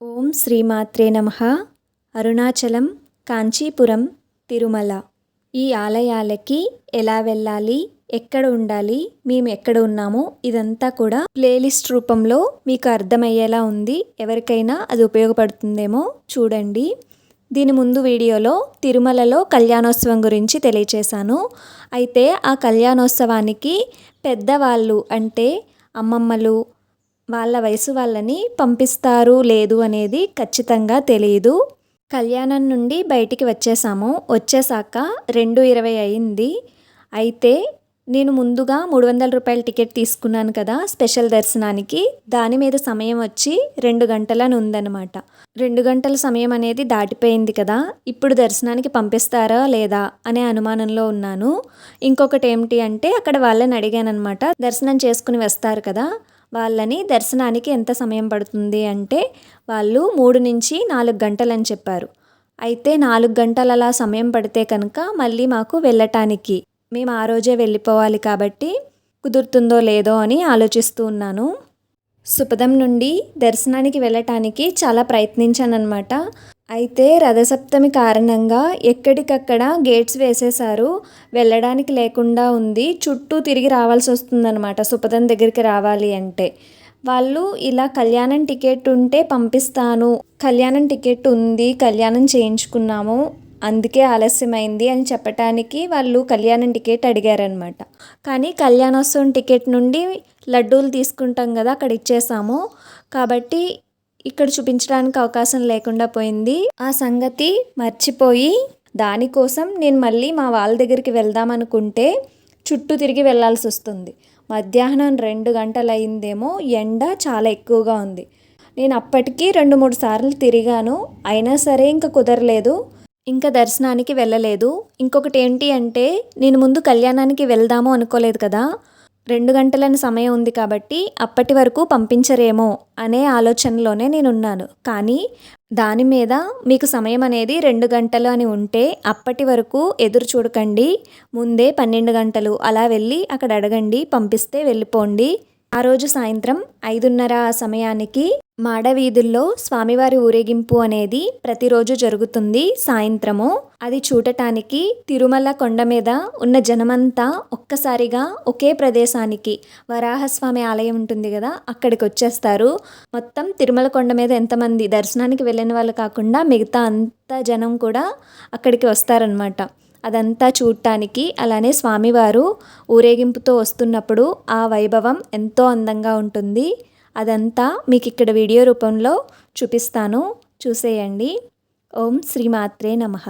ఓం శ్రీమాత్రే నమః. అరుణాచలం, కాంచీపురం, తిరుమల ఈ ఆలయాలకి ఎలా వెళ్ళాలి, ఎక్కడ ఉండాలి, మేము ఎక్కడ ఉన్నామో ఇదంతా కూడా ప్లేలిస్ట్ రూపంలో మీకు అర్థమయ్యేలా ఉంది. ఎవరికైనా అది ఉపయోగపడుతుందేమో చూడండి. దీని ముందు వీడియోలో తిరుమలలో కళ్యాణోత్సవం గురించి తెలియచేశాను. అయితే ఆ కళ్యాణోత్సవానికి పెద్దవాళ్ళు అంటే అమ్మమ్మలు వాళ్ళ వయసు వాళ్ళని పంపిస్తారు లేదు అనేది ఖచ్చితంగా తెలియదు. కళ్యాణం నుండి బయటికి వచ్చేసాక 2:20 అయింది. అయితే నేను ముందుగా 300 రూపాయల టికెట్ తీసుకున్నాను కదా స్పెషల్ దర్శనానికి. దాని మీద సమయం వచ్చి 2 గంటలని ఉందన్నమాట. 2 గంటల సమయం అనేది దాటిపోయింది కదా, ఇప్పుడు దర్శనానికి పంపిస్తారా లేదా అనే అనుమానంలో ఉన్నాను. ఇంకొకటి ఏమిటి అంటే అక్కడ వాళ్ళని అడిగానమాట, దర్శనం చేసుకుని వస్తారు కదా వాళ్ళని, దర్శనానికి ఎంత సమయం పడుతుంది అంటే వాళ్ళు 3 నుంచి 4 గంటలని చెప్పారు. అయితే 4 గంటల అలా సమయం పడితే కనుక మళ్ళీ మాకు వెళ్ళటానికి మేము ఆ రోజే వెళ్ళిపోవాలి కాబట్టి కుదురుతుందో లేదో అని ఆలోచిస్తూ ఉన్నాను. సుపదం నుండి దర్శనానికి వెళ్ళటానికి చాలా ప్రయత్నించానన్నమాట. అయితే రథసప్తమి కారణంగా ఎక్కడికక్కడ గేట్స్ వేసేశారు, వెళ్ళడానికి లేకుండా ఉంది. చుట్టూ తిరిగి రావాల్సి వస్తుందన్నమాట సుపదం దగ్గరికి రావాలి అంటే. వాళ్ళు ఇలా కళ్యాణం టికెట్ ఉంటే పంపిస్తాను, కళ్యాణం టికెట్ ఉంది, కళ్యాణం చేయించుకున్నాము అందుకే ఆలస్యమైంది అని చెప్పటానికి వాళ్ళు కళ్యాణం టికెట్ అడిగారనమాట. కానీ కళ్యాణోత్సవం టికెట్ నుండి లడ్డూలు తీసుకుంటాం కదా అక్కడ ఇచ్చేసాము కాబట్టి ఇక్కడ చూపించడానికి అవకాశం లేకుండా పోయింది. ఆ సంగతి మర్చిపోయి దానికోసం నేను మళ్ళీ మా వాళ్ళ దగ్గరికి వెళ్దాం అనుకుంటే చుట్టూ తిరిగి వెళ్ళాల్సి వస్తుంది. మధ్యాహ్నం 2 గంటలు అయిందేమో, ఎండ చాలా ఎక్కువగా ఉంది. నేను అప్పటికి 2-3 సార్లు తిరిగాను, అయినా సరే ఇంకా కుదరలేదు, ఇంకా దర్శనానికి వెళ్ళలేదు. ఇంకొకటి ఏంటి అంటే నేను ముందు కళ్యాణానికి వెళ్దాము అనుకోలేదు కదా, 2 గంటలని సమయం ఉంది కాబట్టి అప్పటి వరకు పంపించరేమో అనే ఆలోచనలోనే నేనున్నాను. కానీ దాని మీద మీకు సమయం అనేది 2 గంటలు అని ఉంటే అప్పటి వరకు ఎదురు చూడకండి, ముందే 12 గంటలు అలా వెళ్ళి అక్కడ అడగండి, పంపిస్తే వెళ్ళిపోండి. ఆ రోజు సాయంత్రం 5:30 ఆ సమయానికి మాడవీధుల్లో స్వామివారి ఊరేగింపు అనేది ప్రతిరోజు జరుగుతుంది సాయంత్రము. అది చూడటానికి తిరుమల కొండ మీద ఉన్న జనమంతా ఒక్కసారిగా ఒకే ప్రదేశానికి, వరాహస్వామి ఆలయం ఉంటుంది కదా అక్కడికి వచ్చేస్తారు. మొత్తం తిరుమల కొండ మీద ఎంతమంది దర్శనానికి వెళ్ళిన వాళ్ళు కాకుండా మిగతా అంత జనం కూడా అక్కడికి వస్తారనమాట. అదంతా చూడటానికి, అలానే స్వామివారు ఊరేగింపుతో వస్తున్నప్పుడు ఆ వైభవం ఎంతో అందంగా ఉంటుంది. అదంతా మీకు ఇక్కడ వీడియో రూపంలో చూపిస్తాను, చూసేయండి. ఓం శ్రీమాత్రే నమః.